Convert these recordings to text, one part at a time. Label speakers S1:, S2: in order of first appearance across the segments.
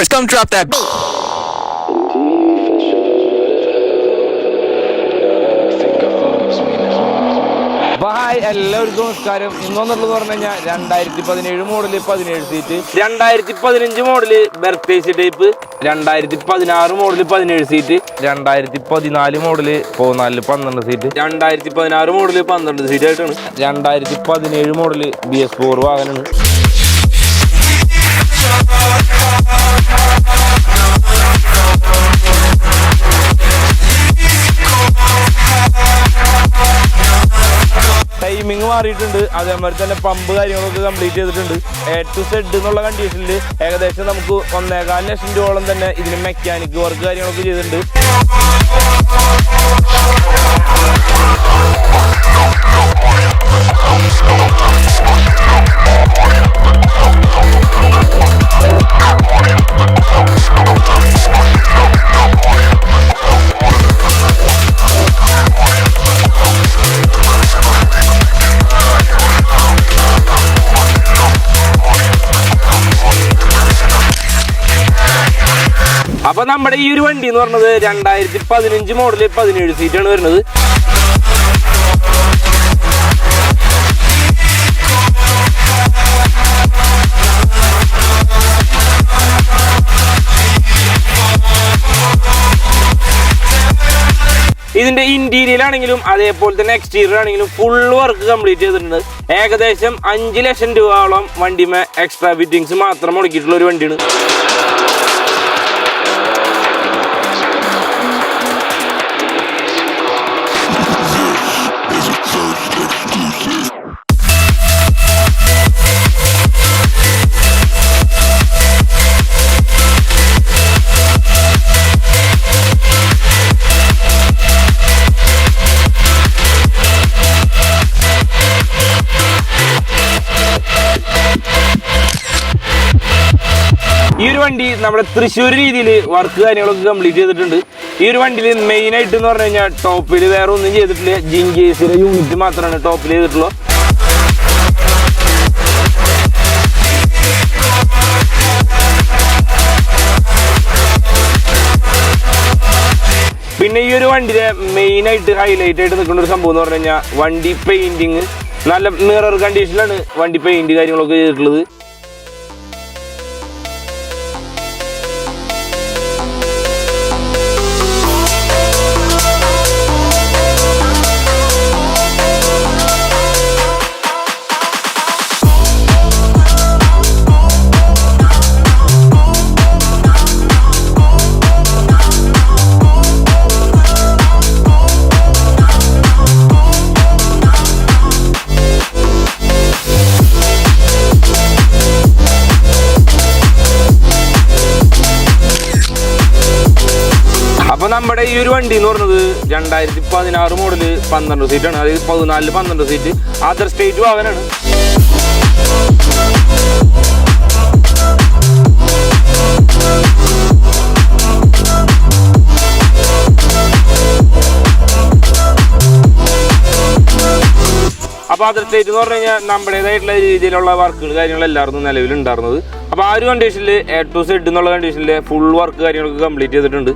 S1: first. Come drop that beat.
S2: Hi, എല്ലാവർക്കും നമസ്കാരം. ഇന്നൊന്നുള്ളത് പറഞ്ഞു കഴിഞ്ഞാൽ 2017 model 17 seat, 2015 model berths type, 2016 model 17 seat, 2014 model 12 seat, 2016 model 12 seat ആയിട്ടാണ്. 2017 മോഡല് BS4 വാഹനമാണ്. ടൈമിങ് മാറിയിട്ടുണ്ട്. അതേമാതിരി തന്നെ പമ്പ് കാര്യങ്ങളൊക്കെ കംപ്ലീറ്റ് ചെയ്തിട്ടുണ്ട്. A to Z എന്നുള്ള കണ്ടീഷനിൽ ഏകദേശം നമുക്ക് 1.25 ലക്ഷം രൂപയോളം തന്നെ ഇതിന് മെക്കാനിക് വർക്ക് കാര്യങ്ങളൊക്കെ ചെയ്തിട്ടുണ്ട്. അപ്പൊ നമ്മുടെ ഈ ഒരു വണ്ടി എന്ന് പറഞ്ഞത് 2015 മോഡല് 17 സീറ്റാണ് വരുന്നത്. ഇതിന്റെ ഇന്റീരിയർ ആണെങ്കിലും അതേപോലെ തന്നെ എക്സ്റ്റീരിയർ ആണെങ്കിലും ഫുൾ വർക്ക് കംപ്ലീറ്റ് ചെയ്തിട്ടുണ്ട്. ഏകദേശം 5 ലക്ഷം രൂപയോളം വണ്ടിമേ എക്സ്ട്രാ ഫിറ്റിങ്സ് മാത്രം മുടക്കിയിട്ടുള്ള ഒരു വണ്ടിയാണ്. ഈ ഒരു വണ്ടി നമ്മുടെ തൃശ്ശൂർ രീതിയിൽ വർക്ക് കാര്യങ്ങളൊക്കെ കംപ്ലീറ്റ് ചെയ്തിട്ടുണ്ട്. ഈ ഒരു വണ്ടിയിൽ മെയിൻ ആയിട്ട് എന്ന് പറഞ്ഞു കഴിഞ്ഞാൽ ടോപ്പിൽ വേറെ ഒന്നും ചെയ്തിട്ടില്ല. ജിങ്കേസിലെ യൂണിറ്റ് മാത്രമാണ് ടോപ്പിൽ ചെയ്തിട്ടുള്ളത്. പിന്നെ ഈ ഒരു വണ്ടിയുടെ മെയിൻ ആയിട്ട് ഹൈലൈറ്റ് ആയിട്ട് നിൽക്കുന്ന ഒരു സംഭവം എന്ന് പറഞ്ഞു കഴിഞ്ഞാൽ വണ്ടി പെയിന്റിങ്. നല്ല മിറർ കണ്ടീഷനിലാണ് വണ്ടി പെയിന്റ് കാര്യങ്ങളൊക്കെ ചെയ്തിട്ടുള്ളത്. അപ്പൊ നമ്മുടെ ഈ ഒരു വണ്ടി എന്ന് പറഞ്ഞത് 2016 മോഡല് 12 സീറ്റാണ്. അതായത് 14 സീറ്റ് അതർ സ്റ്റേറ്റ് വാഹനമാണ്. അപ്പൊ അതർ സ്റ്റേറ്റ് എന്ന് പറഞ്ഞു കഴിഞ്ഞാൽ നമ്മുടേതായിട്ടുള്ള രീതിയിലുള്ള വർക്കുകൾ കാര്യങ്ങളെല്ലാവരും നിലവിലുണ്ടായിരുന്നത്. അപ്പൊ ആ ഒരു കണ്ടീഷനിൽ A to Z എന്നുള്ള കണ്ടീഷനിൽ ഫുൾ വർക്ക് കാര്യങ്ങളൊക്കെ കംപ്ലീറ്റ് ചെയ്തിട്ടുണ്ട്.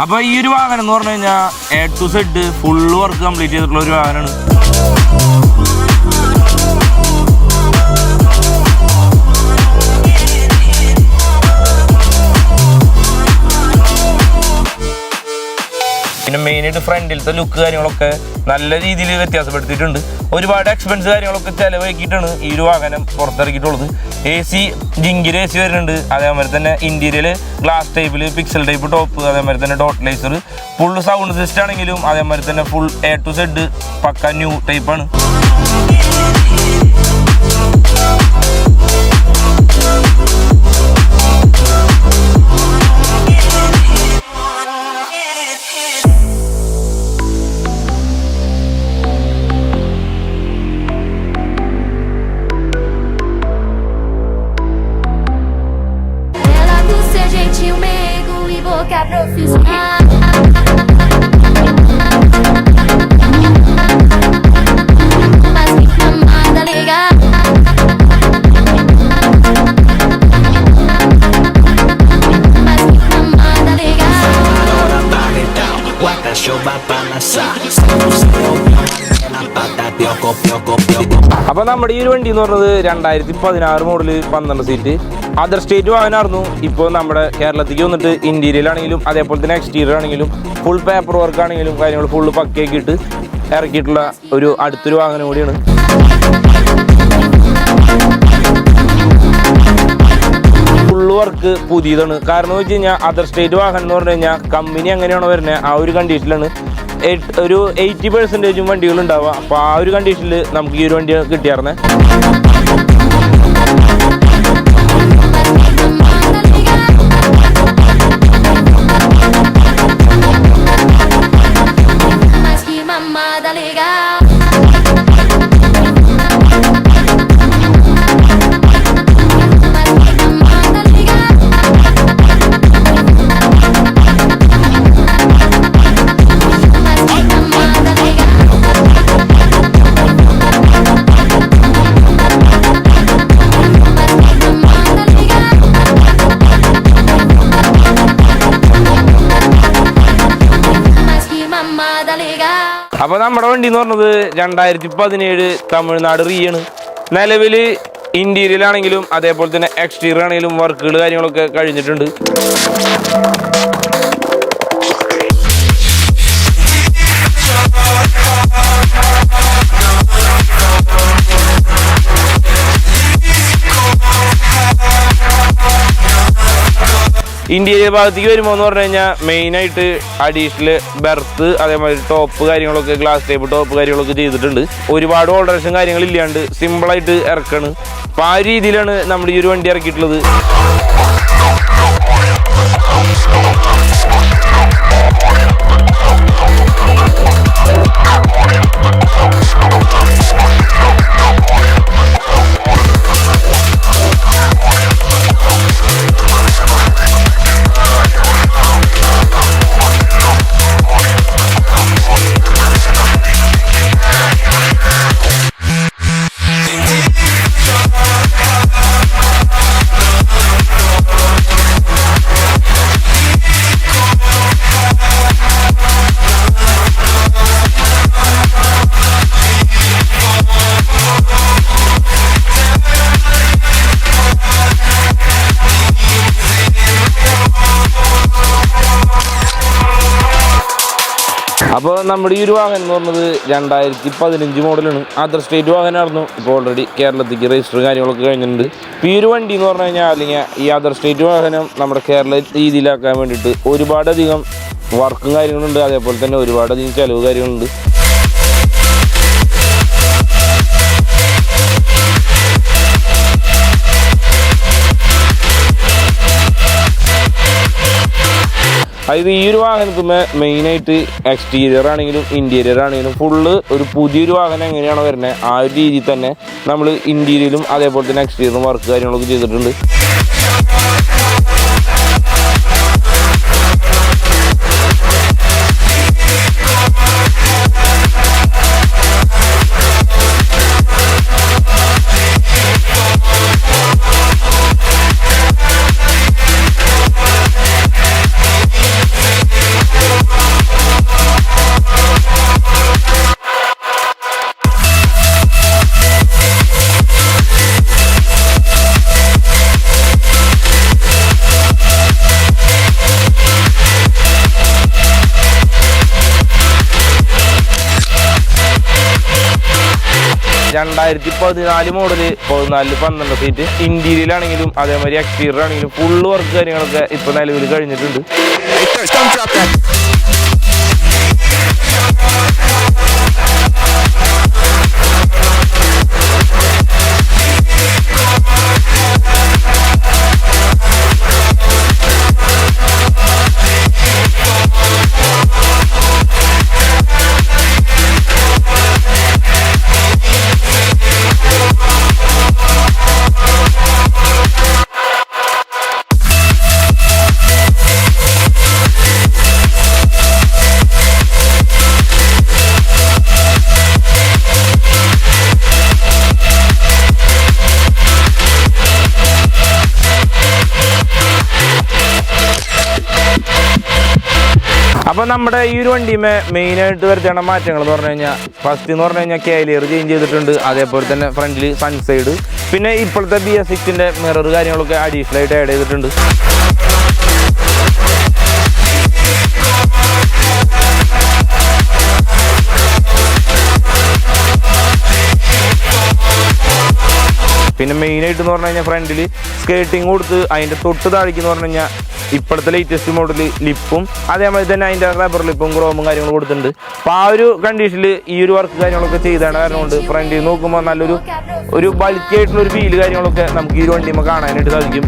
S2: അപ്പൊ ഈ ഒരു വാഹനം എന്ന് പറഞ്ഞു കഴിഞ്ഞാൽ A to Z full work complete ചെയ്തിട്ടുള്ള ഒരു വാഹനമാണ്. പിന്നെ മെയിനായിട്ട് ഫ്രണ്ടിലത്തെ ലുക്ക് കാര്യങ്ങളൊക്കെ നല്ല രീതിയിൽ വ്യത്യാസപ്പെടുത്തിയിട്ടുണ്ട്. ഒരുപാട് എക്സ്പെൻസ് കാര്യങ്ങളൊക്കെ ചിലവാക്കിയിട്ടാണ് ഈ ഒരു വാഹനം പുറത്തിറക്കിയിട്ടുള്ളത്. AC ജിങ്കിര് AC വരുന്നുണ്ട്. അതേമാതിരി തന്നെ ഇന്റീരിയൽ ഗ്ലാസ് ടൈപ്പിൽ പിക്സൽ ടൈപ്പ് ടോപ്പ്, അതേമാതിരി തന്നെ ഡോട്ട് ലൈസർ, ഫുൾ സൗണ്ട് സിസ്റ്റം ആണെങ്കിലും അതേമാതിരി തന്നെ ഫുൾ A to Z പക്ക ന്യൂ ടൈപ്പാണ്. അപ്പൊ നമ്മുടെ ഈ ഒരു വണ്ടി എന്ന് പറഞ്ഞത് 2016 മോഡല് 12 സീറ്റ് അതർ സ്റ്റേറ്റ് വാഹനമായിരുന്നു. ഇപ്പോൾ നമ്മുടെ കേരളത്തിലേക്ക് വന്നിട്ട് ഇന്റീരിയർ ആണെങ്കിലും അതേപോലെ തന്നെ എക്സ്റ്റീരിയർ ആണെങ്കിലും ഫുൾ പേപ്പർ വർക്ക് ആണെങ്കിലും കാര്യങ്ങൾ ഫുള്ള് പക്കയാക്കി ഇട്ട് ഇറക്കിയിട്ടുള്ള ഒരു അടുത്തൊരു വാഹനം കൂടിയാണ്. ഫുള്ള് വർക്ക് പുതിയതാണ്. കാരണം എന്ന് വെച്ച് കഴിഞ്ഞാൽ അതർ സ്റ്റേറ്റ് വാഹനം എന്ന് പറഞ്ഞു കഴിഞ്ഞാൽ കമ്പനി എങ്ങനെയാണോ വരുന്നത് ആ ഒരു കണ്ടീഷനിലാണ് ഒരു 80% വണ്ടികൾ ഉണ്ടാവുക. അപ്പോൾ ആ ഒരു കണ്ടീഷനിൽ നമുക്ക് ഈ ഒരു വണ്ടി കിട്ടിയായിരുന്നേ. അപ്പോൾ നമ്മുടെ വണ്ടി എന്ന് പറഞ്ഞത് 2017 തമിഴ്നാട് റീയാണ്. നിലവിൽ ഇന്റീരിയർ ആണെങ്കിലും അതേപോലെ തന്നെ എക്സ്റ്റീരിയർ ആണെങ്കിലും വർക്കുകൾ കാര്യങ്ങളൊക്കെ കഴിഞ്ഞിട്ടുണ്ട്. ഇന്റീരിയർ ഭാഗത്തേക്ക് വരുമ്പോൾ എന്ന് പറഞ്ഞു കഴിഞ്ഞാൽ മെയിനായിട്ട് അഡീഷണൽ ബെർത്ത് അതേമാതിരി ടോപ്പ് കാര്യങ്ങളൊക്കെ ഗ്ലാസ് ടൈപ്പ് ടോപ്പ് കാര്യങ്ങളൊക്കെ ചെയ്തിട്ടുണ്ട്. ഒരുപാട് ഓൾട്ടറേഷൻ കാര്യങ്ങളില്ലാണ്ട് സിമ്പിളായിട്ട് ഇറക്കാണ്. അപ്പോൾ ആ രീതിയിലാണ് നമ്മൾ ഈ ഒരു വണ്ടി ഇറക്കിയിട്ടുള്ളത്. അപ്പോൾ നമ്മുടെ ഈ ഒരു വാഹനം എന്ന് പറഞ്ഞത് 2015 മോഡലാണ്. അതർ സ്റ്റേറ്റ് വാഹനമായിരുന്നു. ഇപ്പോൾ ഓൾറെഡി കേരളത്തിലേക്ക് രജിസ്റ്റർ കാര്യങ്ങളൊക്കെ കഴിഞ്ഞിട്ടുണ്ട്. ഇപ്പോൾ ഈ ഒരു വണ്ടി എന്ന് പറഞ്ഞു കഴിഞ്ഞാൽ അല്ലെങ്കിൽ ഈ അതർ സ്റ്റേറ്റ് വാഹനം നമ്മുടെ കേരള രീതിയിലാക്കാൻ വേണ്ടിയിട്ട് ഒരുപാടധികം വർക്കും കാര്യങ്ങളുണ്ട്. അതേപോലെ തന്നെ ഒരുപാടധികം ചിലവ് കാര്യങ്ങളുണ്ട്. അതായത് ഈ ഒരു വാഹനത്തിന് മെയിനായിട്ട് എക്സ്റ്റീരിയർ ആണെങ്കിലും ഇൻറ്റീരിയർ ആണെങ്കിലും ഫുള്ള് ഒരു പുതിയൊരു വാഹനം എങ്ങനെയാണോ വരുന്നത് ആ ഒരു രീതിയിൽ തന്നെ നമ്മൾ ഇൻറ്റീരിയലും അതേപോലെ തന്നെ എക്സ്റ്റീരിയറും വർക്ക് കാര്യങ്ങളൊക്കെ ചെയ്തിട്ടുണ്ട്. രണ്ടായിരത്തി 14 മോഡല് 12 സീറ്റ് ഇന്റീരിയർ ആണെങ്കിലും അതേമാതിരി എക്സ്റ്റീരിയർ ആണെങ്കിലും ഫുള്ള് വർക്ക് കാര്യങ്ങളൊക്കെ ഇപ്പൊ നിലവിൽ കഴിഞ്ഞിട്ടുണ്ട്. അപ്പോൾ നമ്മുടെ ഈ ഒരു വണ്ടിയുമേ മെയിനായിട്ട് വരുത്തേണ്ട മാറ്റങ്ങൾ എന്ന് പറഞ്ഞു കഴിഞ്ഞാൽ ഫസ്റ്റ് എന്ന് പറഞ്ഞു കഴിഞ്ഞാൽ കാലിയർ ചേഞ്ച് ചെയ്തിട്ടുണ്ട്. അതേപോലെ തന്നെ ഫ്രണ്ടിൽ സൺസൈഡ്, പിന്നെ ഇപ്പോഴത്തെ BS6-ൻ്റെ മിറർ കാര്യങ്ങളൊക്കെ അഡീഷണൽ ആയിട്ട് ആഡ് ചെയ്തിട്ടുണ്ട്. പിന്നെ മെയിനായിട്ട് എന്ന് പറഞ്ഞു കഴിഞ്ഞാൽ ഫ്രണ്ടിൽ സ്കേട്ടിങ് കൊടുത്ത് അതിൻ്റെ തൊട്ട് താഴേക്കെന്ന് പറഞ്ഞു കഴിഞ്ഞാൽ ഇപ്പോഴത്തെ ലേറ്റസ്റ്റ് മോഡൽ ലിപ്പും അതേമാതിരി തന്നെ അതിൻ്റെ റബ്ബർ ലിപ്പും ക്രോമും കാര്യങ്ങളും കൊടുത്തിട്ടുണ്ട്. അപ്പോൾ ആ ഒരു കണ്ടീഷനിൽ ഈ ഒരു വർക്ക് കാര്യങ്ങളൊക്കെ ചെയ്താണ് കാരണം കൊണ്ട് ഫ്രണ്ടിൽ നോക്കുമ്പോൾ നല്ലൊരു ബൾക്കി ആയിട്ടുള്ളൊരു ഫീല് കാര്യങ്ങളൊക്കെ നമുക്ക് ഈ ഒരു വണ്ടിയുമ്പോൾ കാണാനായിട്ട് സാധിക്കും.